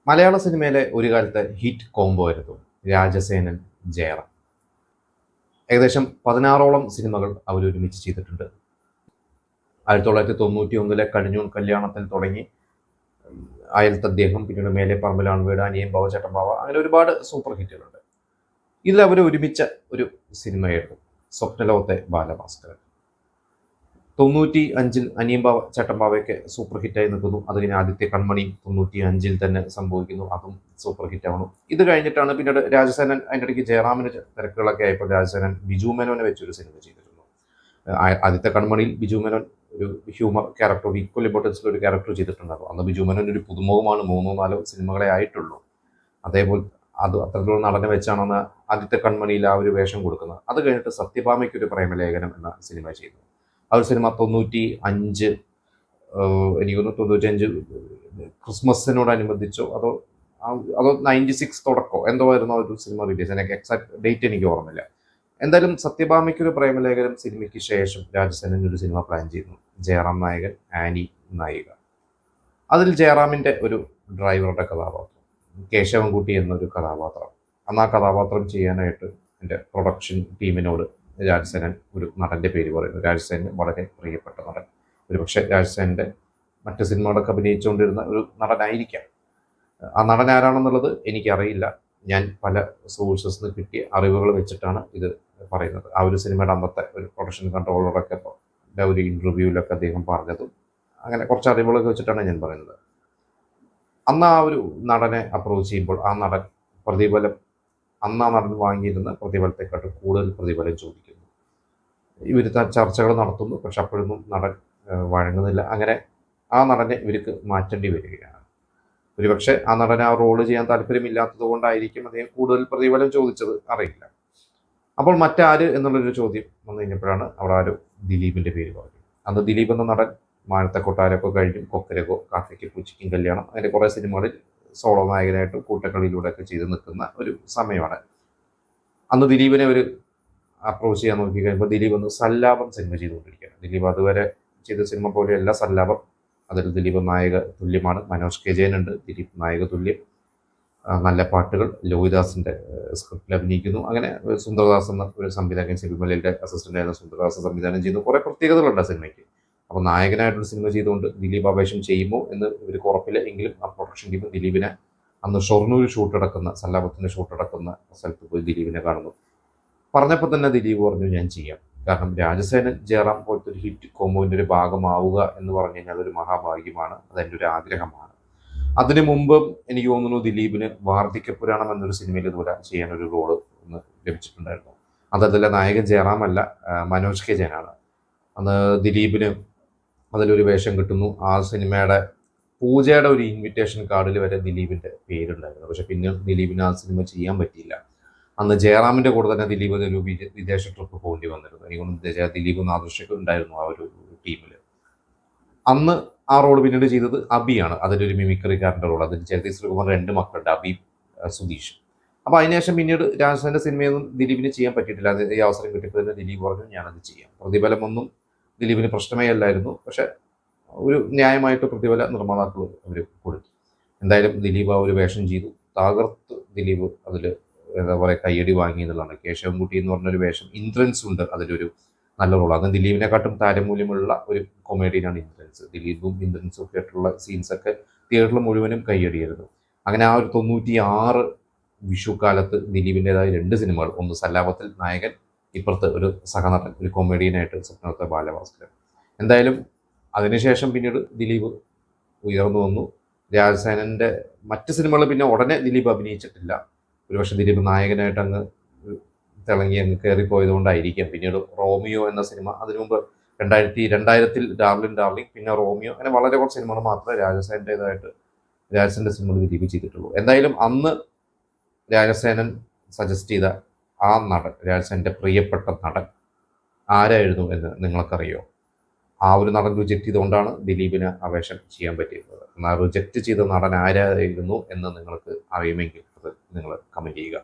മലയാള സിനിമയിലെ ഒരു കാലത്തെ ഹിറ്റ് കോംബോ ആയിരുന്നു രാജസേനൻ, ജയറാം. ഏകദേശം 16ഓളം സിനിമകൾ അവർ ഒരുമിച്ച് ചെയ്തിട്ടുണ്ട്. 1991 കടിഞ്ഞൂൺ കല്യാണത്തിൽ തുടങ്ങി അയലത്ത് അദ്ദേഹം, പിന്നീട് മേലെ പറമ്പിലാണ് വീട്, അനിയൻ ബാവ, ചേട്ടൻ ബാവ, അങ്ങനെ ഒരുപാട് സൂപ്പർ ഹിറ്റുകളുണ്ട്. ഇതിൽ അവർ ഒരുമിച്ച ഒരു സിനിമയായിരുന്നു സ്വപ്നലോകത്തെ ബാലഭാസ്കരൻ. 95 അനിയമ്പാവ ചേട്ടമ്പാവയൊക്കെ സൂപ്പർ ഹിറ്റായി നിൽക്കുന്നു. അത് കഴിഞ്ഞ് ആദ്യത്തെ കൺമണി 95 തന്നെ സംഭവിക്കുന്നു, അതും സൂപ്പർ ഹിറ്റാവുന്നു. ഇത് കഴിഞ്ഞിട്ടാണ് പിന്നീട് രാജസേനൻ, അതിൻ്റെ ഇടയ്ക്ക് ജയറാമിന് തിരക്കുകളൊക്കെ ആയപ്പോൾ രാജസേനൻ ബിജു മേനോനെ വെച്ചൊരു സിനിമ ചെയ്തിരുന്നു. ആദ്യത്തെ കൺമണിയിൽ ബിജു മേനോൻ ഒരു ഹ്യൂമർ ക്യാരക്ടർ, ഈക്വൽ ഇമ്പോർട്ടൻസിൽ ഒരു ക്യാരക്ടർ ചെയ്തിട്ടുണ്ടായിരുന്നു. അന്ന് ബിജു മേനോൻ ഒരു പുതുമുഖമാണ്, 3-4 സിനിമകളെ ആയിട്ടുള്ളൂ. അതേപോലെ അത്തരത്തിലുള്ള നടനെ വെച്ചാണ് അന്ന് ആദ്യത്തെ കൺമണിയിൽ ആ ഒരു വേഷം കൊടുക്കുന്നത്. അത് കഴിഞ്ഞിട്ട് സത്യഭാമയ്ക്കൊരു പ്രേമലേഖനം എന്ന സിനിമ ചെയ്തു. ആ ഒരു സിനിമ 95, എനിക്കൊന്ന് 95 ക്രിസ്മസിനോടനുബന്ധിച്ചോ അതോ 96 തുടക്കമോ എന്തോ ആയിരുന്നു ആ ഒരു സിനിമ റിലീസ്. എനിക്ക് എക്സാക്ട് ഡേറ്റ് എനിക്ക് ഓർമ്മയില്ല. എന്തായാലും സത്യഭാമയ്ക്കൊരു പ്രേമലേഖനം സിനിമയ്ക്ക് ശേഷം രാജസേനൻ ഒരു സിനിമ പ്ലാൻ ചെയ്യുന്നു. ജയറാം നായകൻ, ആനി നായിക. അതിൽ ജയറാമിൻ്റെ ഒരു ഡ്രൈവറുടെ കഥാപാത്രം, കേശവൻകുട്ടി എന്നൊരു കഥാപാത്രം. അന്ന് ആ കഥാപാത്രം ചെയ്യാനായിട്ട് എൻ്റെ പ്രൊഡക്ഷൻ ടീമിനോട് രാജസേനൻ ഒരു നടൻ്റെ പേര് പറയുന്നു. രാജസേനന് വളരെ പ്രിയപ്പെട്ട നടൻ, ഒരുപക്ഷെ രാജസേനൻ്റെ മറ്റ് സിനിമകളൊക്കെ അഭിനയിച്ചുകൊണ്ടിരുന്ന ഒരു നടനായിരിക്കാം. ആ നടൻ ആരാണെന്നുള്ളത് എനിക്കറിയില്ല. ഞാൻ പല സോഴ്സസ് നിന്ന് കിട്ടിയ അറിവുകൾ വെച്ചിട്ടാണ് ഇത് പറയുന്നത്. ആ ഒരു സിനിമയുടെ അന്നത്തെ ഒരു പ്രൊഡക്ഷൻ കൺട്രോളറൊക്കെ ഒരു ഇൻ്റർവ്യൂവിലൊക്കെ അദ്ദേഹം പറഞ്ഞതും അങ്ങനെ കുറച്ച് അറിവുകളൊക്കെ വെച്ചിട്ടാണ് ഞാൻ പറയുന്നത്. അന്ന് ആ ഒരു നടനെ അപ്രോച്ച് ചെയ്യുമ്പോൾ ആ നടൻ പ്രതിഫലം, അന്ന് ആ നടൻ വാങ്ങിയിരുന്ന പ്രതിഫലത്തെക്കാട്ടും കൂടുതൽ പ്രതിഫലം ചോദിക്കുന്നു. ഇവർ ചർച്ചകൾ നടത്തുന്നു, പക്ഷെ അപ്പോഴൊന്നും നടൻ വഴങ്ങുന്നില്ല. അങ്ങനെ ആ നടനെ ഇവർക്ക് മാറ്റേണ്ടി വരികയാണ്. ഒരുപക്ഷെ ആ നടനെ ആ റോള് ചെയ്യാൻ താല്പര്യമില്ലാത്തത് കൊണ്ടായിരിക്കും അദ്ദേഹം കൂടുതൽ പ്രതിഫലം ചോദിച്ചത്, അറിയില്ല. അപ്പോൾ മറ്റാര് എന്നുള്ളൊരു ചോദ്യം വന്നു കഴിഞ്ഞപ്പോഴാണ് അവിടെ ആരോ ദിലീപിൻ്റെ പേര് പറഞ്ഞു. അന്ന് ദിലീപ് എന്ന നടൻ മാനത്തെ കൊട്ടാരമൊക്കെ കഴിഞ്ഞും കൊക്കരകോ, കാഫയ്ക്ക് പൂച്ചയ്ക്കും കല്യാണം, അങ്ങനെ കുറേ സിനിമകളിൽ സോളോ നായകനായിട്ടും കൂട്ടക്കളിയിലൂടെയൊക്കെ ചെയ്ത് നിൽക്കുന്ന ഒരു സമയമാണ്. അന്ന് ദിലീപിനെ ഒരു അപ്രോച്ച് ചെയ്യാൻ നോക്കി കഴിയുമ്പോൾ ദിലീപ് ഒന്ന് സല്ലാപം സിനിമ ചെയ്തുകൊണ്ടിരിക്കുകയാണ്. ദിലീപ് അതുവരെ ചെയ്ത സിനിമ പോലെയല്ല സല്ലാപം. അതിൽ ദിലീപ് നായക തുല്യമാണ്. മനോജ് കെ ജയൻ ഉണ്ട്, ദിലീപ് നായക തുല്യം. നല്ല പാട്ടുകൾ, ലോഹിദാസിൻ്റെ സ്ക്രിപ്റ്റിൽ അഭിനയിക്കുന്നു. അങ്ങനെ സുന്ദർദാസ് എന്ന ഒരു സംവിധായകൻ, സിബിമലയുടെ അസിസ്റ്റൻ്റായിരുന്ന സുന്ദർദാസ് സംവിധാനം ചെയ്യുന്നു. കുറേ പ്രത്യേകതകളുണ്ട് ആ സിനിമയ്ക്ക്. അപ്പോൾ നായകനായിട്ടൊരു സിനിമ ചെയ്തുകൊണ്ട് ദിലീപ് ആവേശം ചെയ്യുമോ എന്ന് ഇവർക്ക് ഉറപ്പില്ല. എങ്കിലും ആ പ്രൊഡക്ഷൻ ടീം ദിലീപിനെ അന്ന് ഷൊർണൂർ ഷൂട്ടടക്കുന്ന, സല്ലാപത്തിൻ്റെ ഷൂട്ടടക്കുന്ന സ്ഥലത്ത് പോയി ദിലീപിനെ കാണുന്നു. പറഞ്ഞപ്പോൾ തന്നെ ദിലീപ് പറഞ്ഞു, ഞാൻ ചെയ്യാം. കാരണം രാജസേനൻ, ജയറാം പോലത്തെ ഒരു ഹിറ്റ് കോമ്പോൻ്റെ ഒരു ഭാഗമാവുക എന്ന് പറഞ്ഞു കഴിഞ്ഞാൽ അതൊരു മഹാഭാഗ്യമാണ്, അതെൻ്റെ ഒരു ആഗ്രഹമാണ്. അതിനു മുമ്പ് എനിക്ക് തോന്നുന്നു ദിലീപിന് വാർദ്ധക്യപുരാണം എന്നൊരു സിനിമയിൽ ഇതുപോലെ ചെയ്യാനൊരു റോള് ഒന്ന് ലഭിച്ചിട്ടുണ്ടായിരുന്നു. അതല്ല, നായകൻ ജയറാമല്ല, മനോജ് കെ ജയനാണ്. അന്ന് ദിലീപിന് അതിലൊരു വേഷം കിട്ടുന്നു. ആ സിനിമയുടെ പൂജയുടെ ഒരു ഇൻവിറ്റേഷൻ കാർഡിൽ വരെ ദിലീപിൻ്റെ പേരുണ്ടായിരുന്നു. പക്ഷെ പിന്നെ ദിലീപിന് ആ സിനിമ ചെയ്യാൻ പറ്റിയില്ല. അന്ന് ജയറാമിൻ്റെ കൂടെ തന്നെ ദിലീപ് ഒരു വിദേശ ട്രിപ്പ് പോകേണ്ടി വന്നിരുന്നു. എനിക്കൊന്ന് ദിലീപ് നാദൃശ്യൊക്കെ ഉണ്ടായിരുന്നു ആ ഒരു ടീമിൽ. അന്ന് ആ റോൾ പിന്നീട് ചെയ്തത് അബിയാണ്. അതിലൊരു മിമിക്രിക്കാരൻ്റെ റോൾ. അതിൽ ജഗദീഷ് ശ്രീകുമാർ 2 മക്കളുണ്ട്, അബി, സുധീഷ്. അപ്പോൾ അതിനുശേഷം പിന്നീട് രാജസേനൻ്റെ സിനിമയൊന്നും ദിലീപിന് ചെയ്യാൻ പറ്റിയിട്ടില്ല. അത് ഈ അവസരം കിട്ടിയപ്പോൾ തന്നെ ദിലീപ് പറഞ്ഞു, ഞാനത് ചെയ്യാം. പ്രതിഫലമൊന്നും ദിലീപിന് പ്രശ്നമേ അല്ലായിരുന്നു. പക്ഷെ ഒരു ന്യായമായിട്ട് പ്രതിഫല നിർമ്മാതാക്കൾ അവർ കൊടുത്തു. എന്തായാലും ദിലീപ് ആ ഒരു വേഷം ചെയ്തു, തകർത്ത് ദിലീപ് അതിൽ എന്താ പറയുക കയ്യടി വാങ്ങി എന്നുള്ളതാണ്. കേശവൻകുട്ടി എന്ന് പറഞ്ഞൊരു വേഷം, ഇന്ദ്രൻസ് ഉണ്ട് അതിലൊരു നല്ല റോൾ. അത് ദിലീപിനെക്കാട്ടും താരമൂല്യമുള്ള ഒരു കൊമേഡിയനാണ് ഇന്ദ്രൻസ്. ദിലീപും ഇന്ദ്രൻസും ഒക്കെ ആയിട്ടുള്ള സീൻസൊക്കെ തിയേറ്ററിൽ മുഴുവനും കയ്യടിയായിരുന്നു. അങ്ങനെ ആ ഒരു 96 വിഷുക്കാലത്ത് ദിലീപിൻ്റെതായ 2 സിനിമകൾ, ഒന്ന് സല്ലാപത്തിൽ നായകൻ, ഇപ്പുറത്ത് ഒരു സഹനടൻ, ഒരു കൊമേഡിയനായിട്ട് സ്വപ്നത്തെ ബാലഭാസ്കരൻ. എന്തായാലും അതിനുശേഷം പിന്നീട് ദിലീപ് ഉയർന്നു വന്നു. രാജസേനൻ്റെ മറ്റ് സിനിമകൾ പിന്നെ ഉടനെ ദിലീപ് അഭിനയിച്ചിട്ടില്ല. ഒരുപക്ഷെ ദിലീപ് നായകനായിട്ട് അങ്ങ് തിളങ്ങി അങ്ങ് കയറിപ്പോയതുകൊണ്ടായിരിക്കാം. പിന്നീട് റോമിയോ എന്ന സിനിമ, അതിനു മുമ്പ് 2000-ൽ ഡാർലിംഗ്, പിന്നെ റോമിയോ, അങ്ങനെ വളരെ കുറച്ച് സിനിമകൾ മാത്രമേ രാജസേനൻ്റെ സിനിമകൾ ദിലീപ് ചെയ്തിട്ടുള്ളൂ. എന്തായാലും അന്ന് രാജസേനൻ സജസ്റ്റ് ചെയ്ത ആ നടൻ, രാജസേനൻ്റെ പ്രിയപ്പെട്ട നടൻ ആരായിരുന്നു എന്ന് നിങ്ങൾക്കറിയോ? ആ ഒരു നടൻ റിജക്റ്റ് ചെയ്തുകൊണ്ടാണ് ദിലീപിന് അപേക്ഷ ചെയ്യാൻ പറ്റിയിരുന്നത്. എന്നാൽ റിജക്റ്റ് ചെയ്ത നടൻ ആരായിരുന്നു എന്ന് നിങ്ങൾക്ക് അറിയുമെങ്കിൽ അത് നിങ്ങൾ കമൻറ്റ് ചെയ്യുക.